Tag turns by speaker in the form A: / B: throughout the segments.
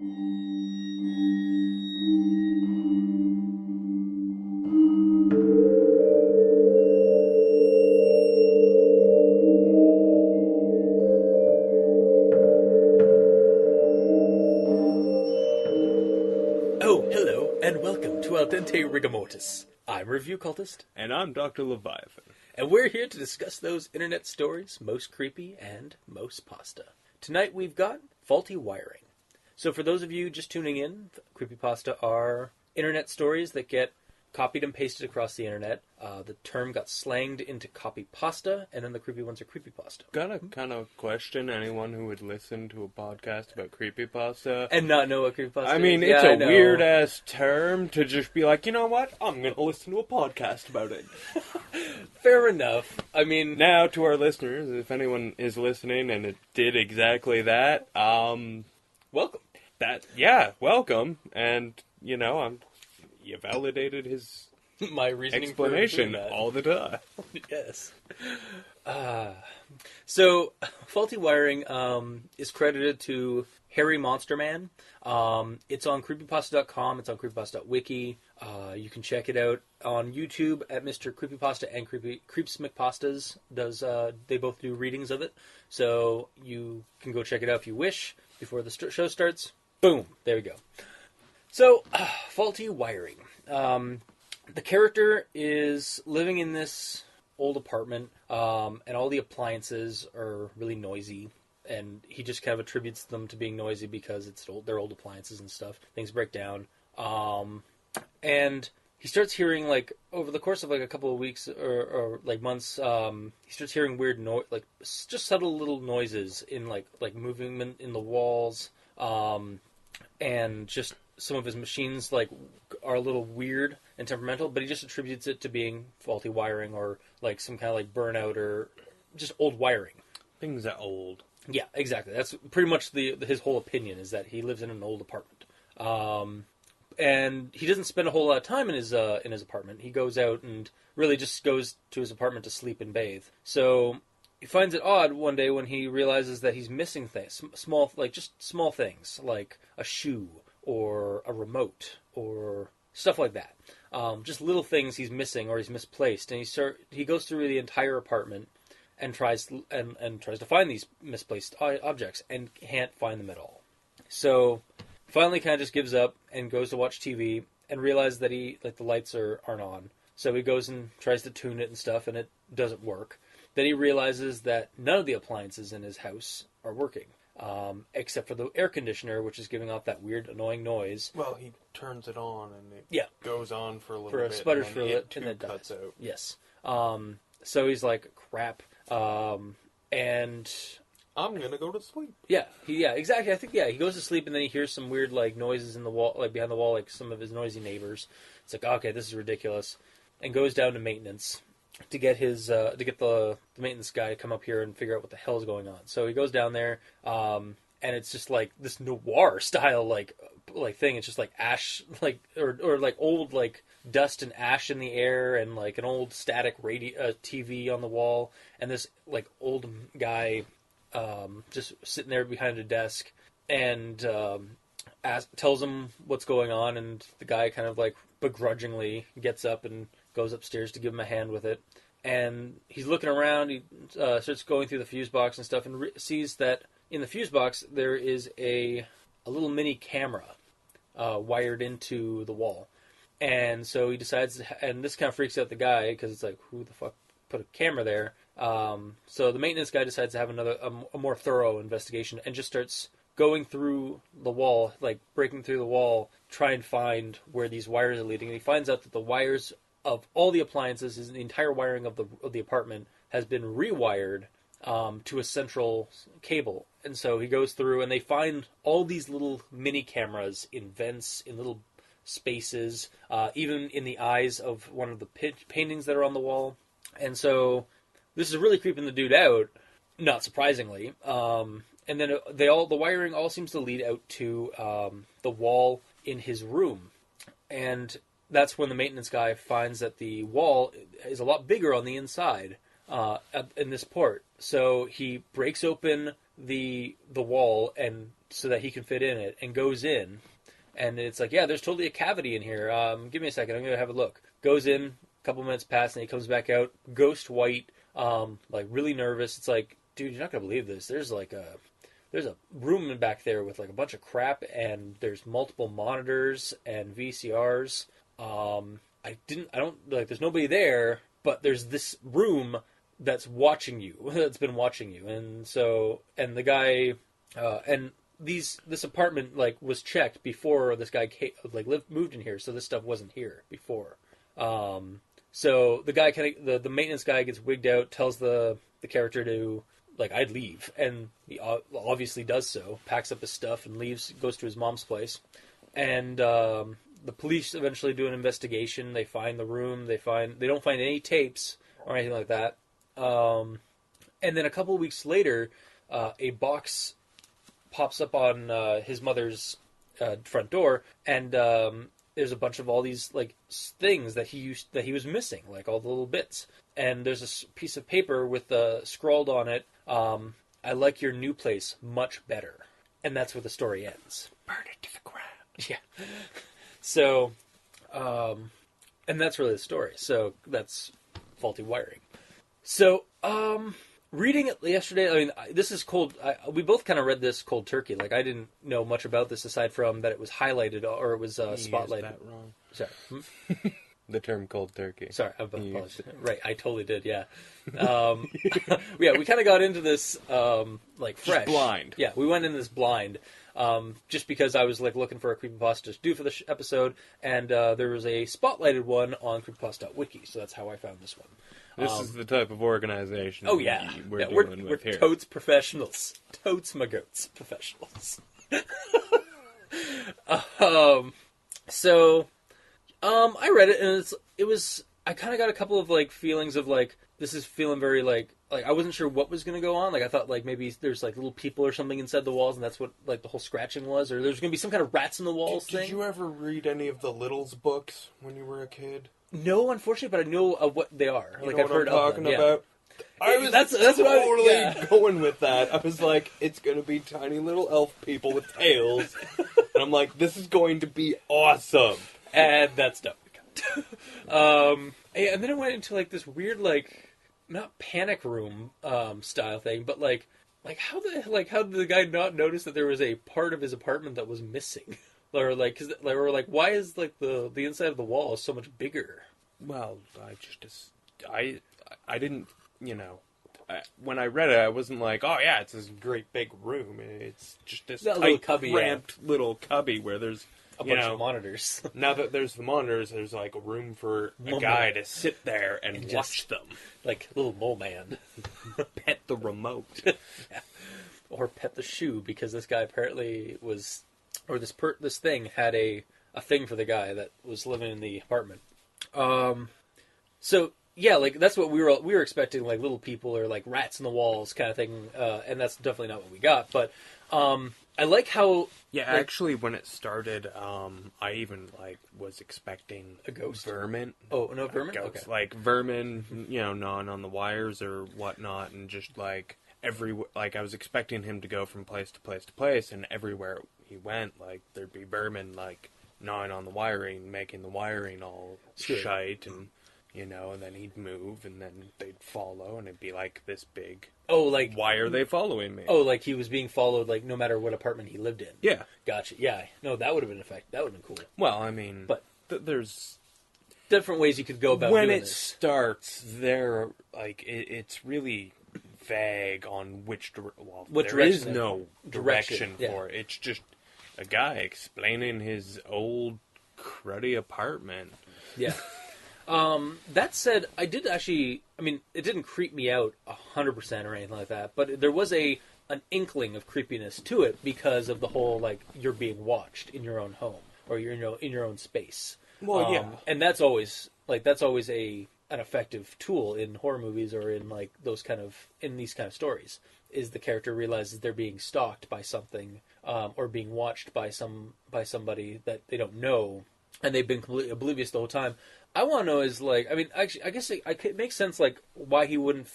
A: Oh, hello, and welcome to Dente Rigamortis. I'm Review Cultist.
B: And I'm Dr. Leviathan.
A: And we're here to discuss those internet stories most creepy and most pasta. Tonight we've got faulty wiring. So for those of you just tuning in, creepypasta are internet stories that get copied and pasted across the internet. The term got slanged into copy pasta, and then the creepy ones are creepypasta.
B: Gotta kind of question anyone who would listen to a podcast about creepypasta.
A: And not know what creepypasta is.
B: I mean, it's a weird-ass term to just be like, you know what? I'm gonna listen to a podcast about it.
A: Fair enough. I mean...
B: Now, to our listeners, if anyone is listening and it did exactly that,
A: welcome.
B: Welcome. And, you know, you validated his...
A: My reasoning
B: explanation
A: for that.
B: all the time.
A: Yes. So, faulty wiring is credited to Harry Monster Man. It's on creepypasta.com. It's on creepypasta.wiki. You can check it out on YouTube at Mr.Creepypasta and creepsmcpastas. They both do readings of it. So you can go check it out if you wish before the show starts. Boom. There we go. So, faulty wiring. The character is living in this old apartment, and all the appliances are really noisy, and he just kind of attributes them to being noisy because they're old appliances and stuff. Things break down. And he starts hearing, like, over the course of, like, a couple of weeks or months, he starts hearing weird just subtle little noises in, like movement in the walls, and just some of his machines, like, are a little weird and temperamental, but he just attributes it to being faulty wiring or, like, some kind of, like, burnout or just old wiring.
B: Things are old.
A: Yeah, exactly. That's pretty much his whole opinion, is that he lives in an old apartment. And he doesn't spend a whole lot of time in his apartment. He goes out and really just goes to his apartment to sleep and bathe. So he finds it odd one day when he realizes that he's missing things, small things, like a shoe or a remote or stuff like that. Just little things he's missing or he's misplaced, and he goes through the entire apartment and tries to find these misplaced objects and can't find them at all. So finally kind of just gives up and goes to watch TV and realizes that the lights aren't on. So he goes and tries to tune it and stuff, and it doesn't work. Then he realizes that none of the appliances in his house are working, except for the air conditioner, which is giving off that weird, annoying noise.
B: Well, he turns it on, and it goes on for a little bit.
A: Sputters for a little bit,
B: and then cuts out.
A: Yes. So he's like, crap. And
B: I'm gonna go to sleep.
A: Yeah, exactly. I think, he goes to sleep, and then he hears some weird, like, noises in the wall, like, behind the wall, like some of his noisy neighbors. It's like, okay, this is ridiculous. And goes down to maintenance to get the maintenance guy to come up here and figure out what the hell is going on. So he goes down there, and it's just like this noir style like thing. It's just like ash, like or like old, like, dust and ash in the air, and like an old static radio TV on the wall, and this, like, old guy just sitting there behind a desk, and tells him what's going on, and the guy kind of, like, begrudgingly gets up and goes upstairs to give him a hand with it. And he's looking around, he starts going through the fuse box and stuff, and sees that in the fuse box there is a little mini camera wired into the wall. And so he decides, and this kind of freaks out the guy, because it's like, who the fuck put a camera there? So the maintenance guy decides to have a more thorough investigation, and just starts going through the wall, like breaking through the wall, try and find where these wires are leading. And he finds out that the wires of all the appliances, the entire wiring of the apartment, has been rewired to a central cable. And so he goes through, and they find all these little mini cameras in vents, in little spaces, even in the eyes of one of the paintings that are on the wall. And so this is really creeping the dude out, not surprisingly. And then the wiring all seems to lead out to the wall in his room. And that's when the maintenance guy finds that the wall is a lot bigger on the inside in this port. So he breaks open the wall and so that he can fit in it, and goes in, and it's like, yeah, there's totally a cavity in here. Give me a second, I'm gonna have a look. Goes in, a couple minutes pass, and he comes back out, ghost white, like really nervous. It's like, dude, you're not gonna believe this. There's a room back there with like a bunch of crap, and there's multiple monitors and VCRs. I don't like. There's nobody there, but there's this room that's watching you. That's been watching you, and the guy, and this apartment like was checked before this guy moved in here, so this stuff wasn't here before. So the guy the maintenance guy gets wigged out, tells the character to like, I'd leave, and he obviously does so. Packs up his stuff and leaves, goes to his mom's place, and the police eventually do an investigation. They find the room. They don't find any tapes or anything like that. And then a couple of weeks later, a box pops up on his mother's front door, and there's a bunch of all these like things that he was missing, like all the little bits. And there's a piece of paper with scrawled on it, "I like your new place much better," and that's where the story ends.
B: Burn it to the ground.
A: Yeah. So, and that's really the story. So that's faulty wiring. So, reading it yesterday, I mean, this is cold. We both kind of read this cold turkey. Like, I didn't know much about this aside from that it was highlighted or it was spotlighted.
B: That wrong.
A: Sorry.
B: The term cold turkey.
A: Sorry, I apologize. Right, I totally did, yeah. Yeah, we kind of got into this, like, fresh.
B: Just blind.
A: Yeah, we went in this blind, just because I was, like, looking for a creepypasta to do for this episode, and there was a spotlighted one on creepypasta.wiki, so that's how I found this one.
B: This is the type of organization
A: we're dealing with here. Totes professionals. Totes my goats professionals. So... I read it, and I kind of got a couple of, like, feelings of, like, this is feeling very, like, I wasn't sure what was going to go on. Like, I thought, like, maybe there's, like, little people or something inside the walls, and that's what, like, the whole scratching was, or there's going to be some kind of rats in the walls thing.
B: Did you ever read any of the Littles books when you were a kid?
A: No, unfortunately, but I know of what they are.
B: You
A: like,
B: know
A: I've
B: what
A: heard
B: I'm talking
A: of them.
B: about?
A: Yeah.
B: I was
A: that's
B: totally going with that. I was like, it's going to be tiny little elf people with tails. And I'm like, this is going to be awesome.
A: And that's not. And then it went into like this weird, like, not panic room style thing, but like how did the guy not notice that there was a part of his apartment that was missing, or like why is like the inside of the wall so much bigger?
B: Well, I didn't, when I read it, I wasn't like, oh yeah, it's this great big room. It's just this tight, cramped little cubby where there's
A: a bunch of monitors.
B: Now that there's the monitors, there's like a room for a guy to sit there and watch them.
A: Like little mole man.
B: Pet the remote.
A: Yeah. Or pet the shoe, because this guy apparently was, or this thing had a thing for the guy that was living in the apartment. So yeah, like that's what we were expecting, like little people or like rats in the walls kind of thing, and that's definitely not what we got. But I like how...
B: Yeah, like, actually, when it started, I even, like, was expecting...
A: A ghost?
B: Vermin.
A: Oh, no, vermin?
B: Ghosts.
A: Okay.
B: Like, vermin, gnawing on the wires or whatnot, and just, like, I was expecting him to go from place to place to place, and everywhere he went, like, there'd be vermin, like, gnawing on the wiring, making the wiring all shite, and... and then he'd move, and then they'd follow, and it'd be like this big...
A: Oh, like...
B: Why are they following me?
A: Oh, like he was being followed, like, no matter what apartment he lived in.
B: Yeah.
A: Gotcha. Yeah. No, that would have been an effect. That would have been cool.
B: Well, I mean...
A: But
B: there's...
A: different ways you could go about
B: when
A: doing
B: it
A: this.
B: Starts, like, it's really vague on which direction... Well,
A: what
B: there
A: direction
B: is no direction for it. It's just a guy explaining his old, cruddy apartment.
A: Yeah. That said, I did actually, I mean, it didn't creep me out 100% or anything like that, but there was an inkling of creepiness to it because of the whole, like, you're being watched in your own home, or you're, in your own space.
B: Well, yeah.
A: And that's always an effective tool in horror movies or in, like, in these kind of stories, is the character realizes they're being stalked by something, or being watched by somebody that they don't know, and they've been completely oblivious the whole time. I want to know is like, I mean, actually, I guess it makes sense like why he wouldn't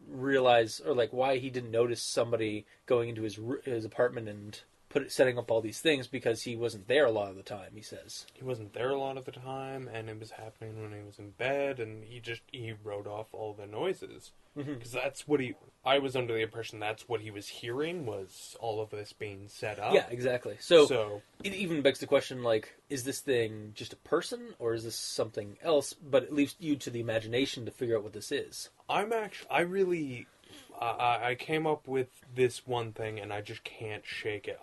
A: realize, or like why he didn't notice somebody going into his apartment and setting up all these things, because he wasn't there a lot of the time. He says
B: he wasn't there a lot of the time, and it was happening when he was in bed, and he wrote off all the noises because that's what I was under the impression that's what he was hearing, was all of this being set up.
A: Yeah, exactly. So it even begs the question, like, is this thing just a person, or is this something else? But it leaves you to the imagination to figure out what this is.
B: I came up with this one thing, and I just can't shake it.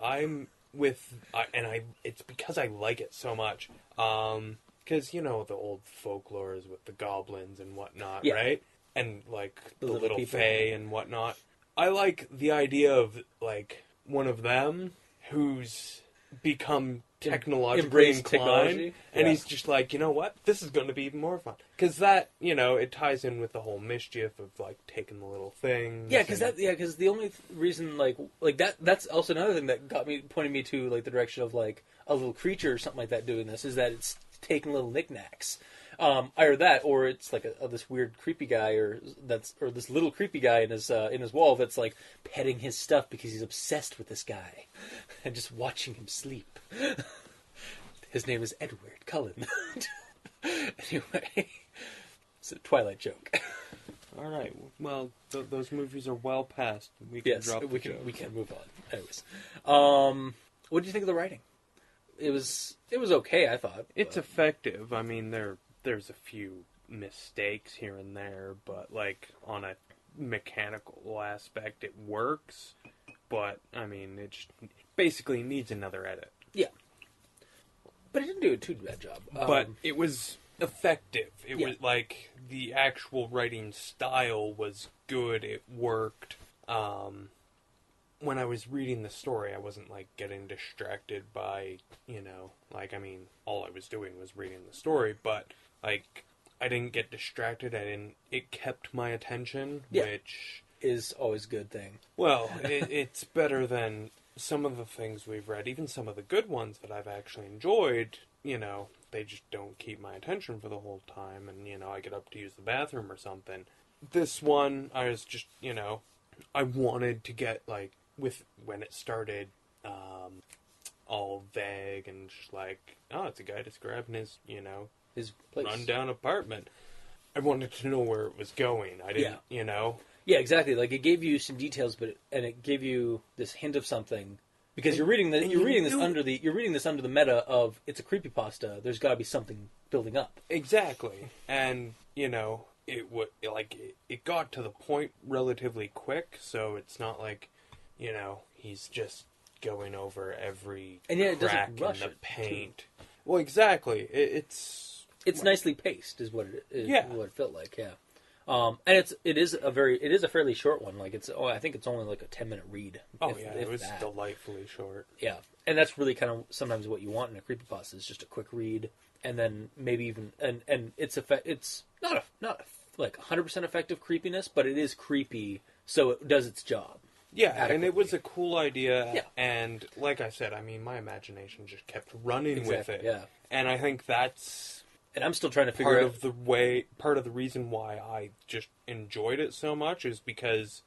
B: It's because I like it so much. Because, you know, the old folklore is with the goblins and whatnot, right? And, like, the little fae and whatnot. I like the idea of, like, one of them who's become technologically inclined, and he's just like, you know what, this is going to be even more fun. Because that, you know, it ties in with the whole mischief of, like, taking the little things.
A: Yeah, because the only reason, like that's also another thing that pointed me to, like, the direction of, like, a little creature or something like that doing this, is that it's taking little knickknacks. Either that, or it's like this weird creepy guy, or this little creepy guy in his wall that's like petting his stuff because he's obsessed with this guy and just watching him sleep. His name is Edward Cullen. Anyway, it's a Twilight joke.
B: All right. Well, those movies are well past. We can drop the joke.
A: We can move on. Anyways, what did you think of the writing? It was okay, I thought.
B: It's effective. I mean, there's a few mistakes here and there, but like on a mechanical aspect, it works. But I mean, it basically needs another edit.
A: Yeah, but it didn't do a too bad job.
B: But it was effective. It was like the actual writing style was good. It worked. When I was reading the story, I wasn't like getting distracted by, you know, like, I mean, all I was doing was reading the story, but like, I didn't get distracted. It kept my attention, which
A: is always a good thing.
B: Well, it's better than some of the things we've read, even some of the good ones that I've actually enjoyed. You know, they just don't keep my attention for the whole time, and, you know, I get up to use the bathroom or something. This one, I was just, you know, I wanted to get, like, when it started, all vague and just like, oh, it's a guy describing his, you know,
A: his place.
B: Rundown apartment. I wanted to know where it was going. I didn't, you know.
A: Yeah, exactly. Like, it gave you some details, and it gave you this hint of something, because you're reading this under the meta of, it's a creepypasta. There's got to be something building up.
B: Exactly, and you know, it got to the point relatively quick, so it's not like, you know, he's just going over every crack in the paint. Well, exactly. It's
A: nicely paced, is what what it felt like. Yeah, and it is a fairly short one. Like, I think it's only like a 10-minute read.
B: It was delightfully short.
A: Yeah, and that's really kind of sometimes what you want in a creepypasta, is just a quick read, and then maybe even and it's not like 100% effective creepiness, but it is creepy, so it does its job.
B: Yeah, and it was a cool idea, and like I said, I mean, my imagination just kept running with it.
A: Yeah,
B: and I think that's...
A: And I'm still trying to figure out...
B: Part of the reason why I just enjoyed it so much is because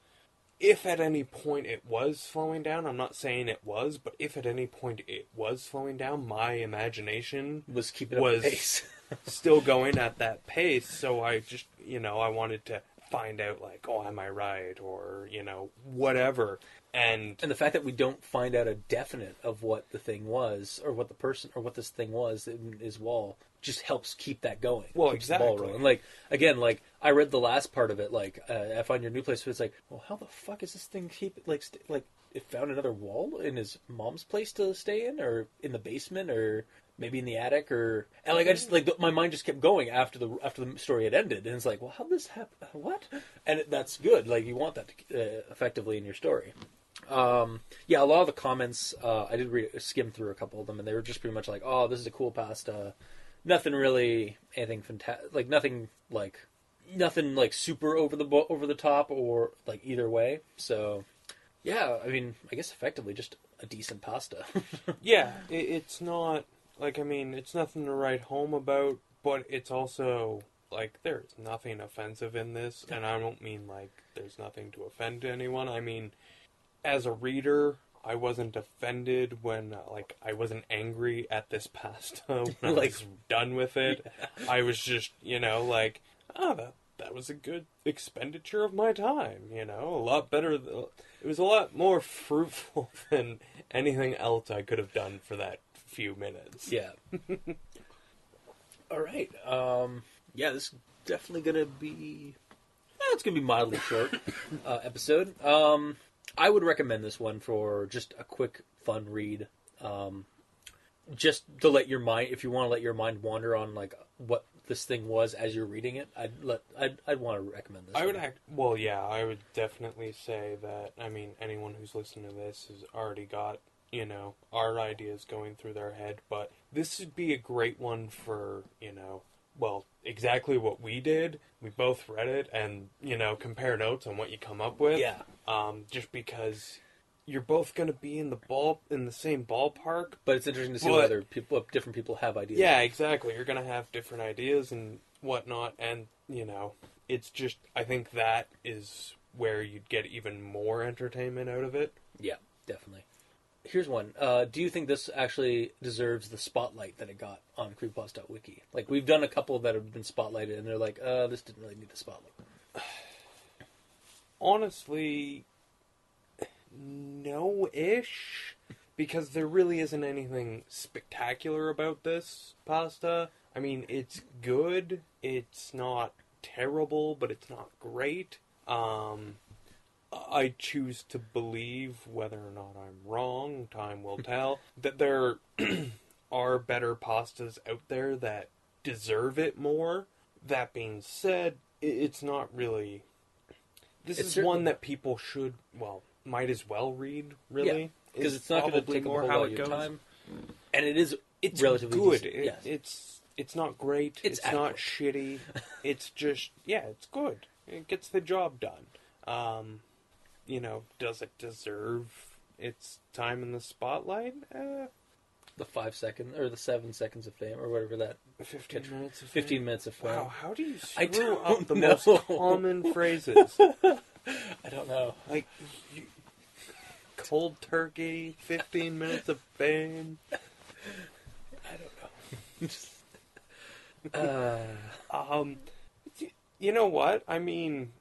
B: if at any point it was slowing down, I'm not saying it was, but if at any point it was slowing down, my imagination
A: was keeping up the pace.
B: Still going at that pace, so I just, you know, I wanted to find out, like, oh, am I right, or, you know, whatever. And
A: the fact that we don't find out a definite of what the thing was, or what this thing was in his wall, just helps keep that going.
B: Well,
A: keeps
B: exactly.
A: The ball rolling. Like, again, like, I read the last part of it, like, I find your new place, but it's like, well, how the fuck is this thing it found another wall in his mom's place to stay in, or in the basement, or maybe in the attic, and like, I just, like, my mind just kept going after the story had ended, and it's like, well, how did this happen? What? And that's good. Like, you want that to, effectively in your story. Yeah, a lot of the comments, I did skim through a couple of them, and they were just pretty much like, oh, this is a cool pasta. Nothing really, anything fantastic, like, nothing like super over the top, or like either way. So, yeah, I mean, I guess effectively just a decent pasta.
B: Yeah, it's not like, I mean, it's nothing to write home about, but it's also, like, there's nothing offensive in this, and I don't mean, like, there's nothing to offend anyone. I mean, as a reader, I wasn't offended when, like, I wasn't angry at this pasta when I was done with it. I was just, like, oh, that was a good expenditure of my time, a lot better. It was a lot more fruitful than anything else I could have done for that few minutes.
A: Yeah. All right. Yeah, this is definitely going to be... it's going to be mildly short episode. I would recommend this one for just a quick, fun read. Just to let your mind... If you want to let your mind wander on, like, what this thing was as you're reading it, I'd want to recommend this.
B: I would definitely say that, I mean, anyone who's listening to this has already got, our ideas going through their head, but this would be a great one for, exactly what we did. We both read it and, compare notes on what you come up with.
A: Yeah.
B: Just because you're both going to be in the same ballpark.
A: But it's interesting to see what different people have ideas.
B: Yeah, exactly. You're going to have different ideas and whatnot, and, it's just, I think that is where you'd get even more entertainment out of it.
A: Yeah, definitely. Here's one. Do you think this actually deserves the spotlight that it got on creepypasta.wiki? Like, we've done a couple that have been spotlighted, and they're like, this didn't really need the spotlight.
B: Honestly, no-ish, because there really isn't anything spectacular about this pasta. I mean, it's good. It's not terrible, but it's not great. I choose to believe, whether or not I'm wrong, time will tell, that there are better pastas out there that deserve it more. That being said, it's not really... This is one that people might as well read, really.
A: Yeah, because it's not going to take more how it goes. Time. And it's relatively
B: good.
A: Yes.
B: It's not great. It's not shitty. It's just, it's good. It gets the job done. Does it deserve its time in the spotlight?
A: The 5 seconds, or the 7 seconds of fame, or whatever that...
B: 15 minutes of fame.
A: 15 minutes of fame.
B: Wow, how do you screw up the most common phrases?
A: I don't know.
B: Like, cold turkey, 15 minutes of fame.
A: I don't know.
B: You know what? I mean,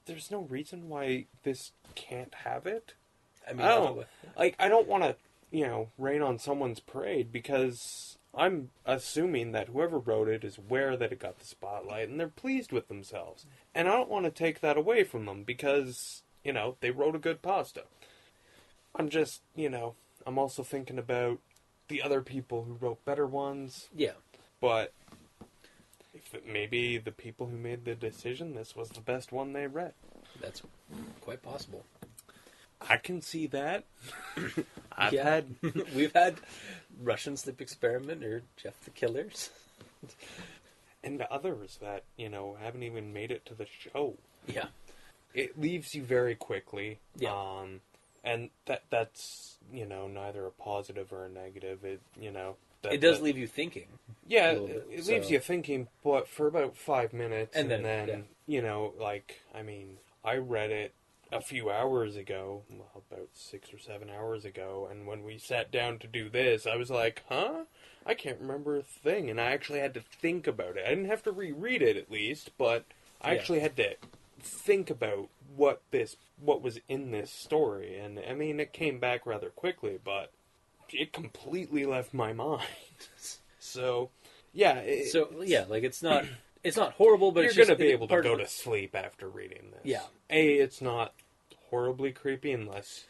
B: there's no reason why this can't have it. I mean, I don't want to, rain on someone's parade, because I'm assuming that whoever wrote it is aware that it got the spotlight and they're pleased with themselves. And I don't want to take that away from them because, they wrote a good pasta. I'm just, I'm also thinking about the other people who wrote better ones.
A: Yeah.
B: But maybe the people who made the decision, this was the best one they read.
A: That's quite possible.
B: I can see that.
A: We've had Russian Sleep Experiment or Jeff the Killers.
B: And others that, haven't even made it to the show.
A: Yeah.
B: It leaves you very quickly.
A: Yeah.
B: And that's, neither a positive or a negative.
A: It does leave you thinking.
B: Yeah, it leaves you thinking, but for about 5 minutes. And then I read it a few hours ago, about 6 or 7 hours ago, and when we sat down to do this, I was like, huh? I can't remember a thing, and I actually had to think about it. I didn't have to reread it, at least, but I actually had to think about what was in this story, and, I mean, it came back rather quickly, but it completely left my mind. So, yeah.
A: It's not horrible, but
B: you're going to be able to go to sleep after reading this.
A: Yeah.
B: It's not horribly creepy unless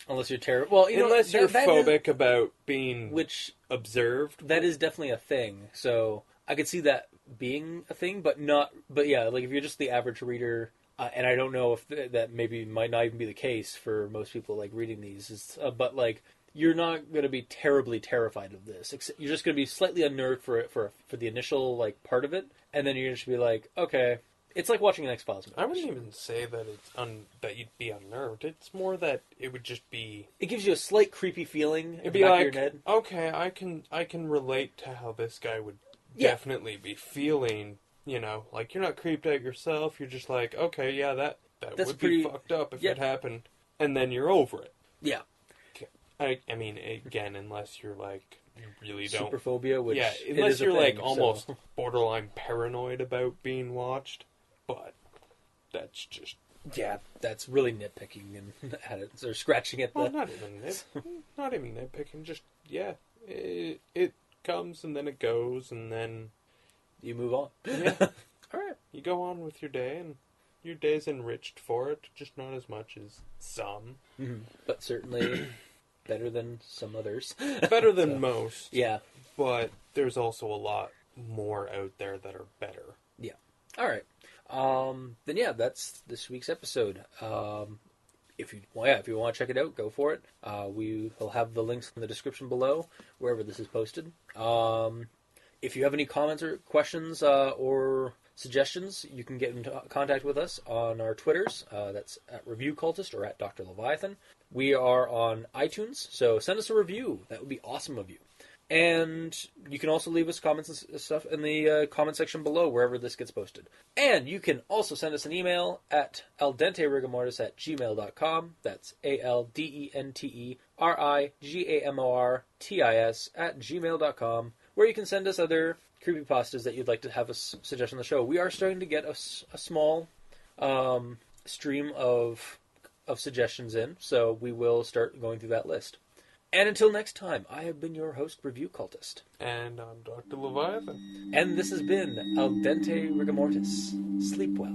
A: unless you're terrible. Well,
B: unless you're phobic about being observed.
A: That is definitely a thing. So I could see that being a thing, but if you're just the average reader, and I don't know if that maybe might not even be the case for most people reading these, but you're not going to be terribly terrified of this. You're just going to be slightly unnerved for the initial part of it, and then you're going to be like, okay, It's like watching an X-Files movie.
B: I wouldn't even say that it's that you'd be unnerved. It's more that it would just be.
A: It gives you a slight creepy feeling.
B: It'd be like, okay, I can relate to how this guy would definitely be feeling. You know, like you're not creeped out yourself. You're just like, okay, yeah, that would be fucked up if it happened, and then you're over it.
A: Yeah.
B: I mean, again, unless you're like you really don't
A: superphobia, which
B: unless you're like almost borderline paranoid about being watched. But that's just
A: that's really nitpicking and at it, or scratching at the.
B: Well, not even nitpicking. Just it comes and then it goes and then
A: you move on.
B: Yeah,
A: all right.
B: You go on with your day and your day's enriched for it. Just not as much as some,
A: but certainly better than some others.
B: Better than most.
A: Yeah,
B: but there's also a lot more out there that are better.
A: Yeah. All right. Then that's this week's episode. If you want to check it out, go for it. We will have the links in the description below, wherever this is posted. If you have any comments or questions or suggestions, you can get in contact with us on our Twitters. That's at Review Cultist or at Dr. Leviathan. We are on iTunes, so send us a review. That would be awesome of you. And you can also leave us comments and stuff in the comment section below, wherever this gets posted. And you can also send us an email at aldenterigamortis@gmail.com. That's aldenterigamortis@gmail.com, where you can send us other creepypastas that you'd like to have us suggest on the show. We are starting to get a small stream of suggestions in, so we will start going through that list. And until next time, I have been your host, Review Cultist.
B: And I'm Dr. Leviathan.
A: And this has been Al Dente Rigamortis. Sleep well.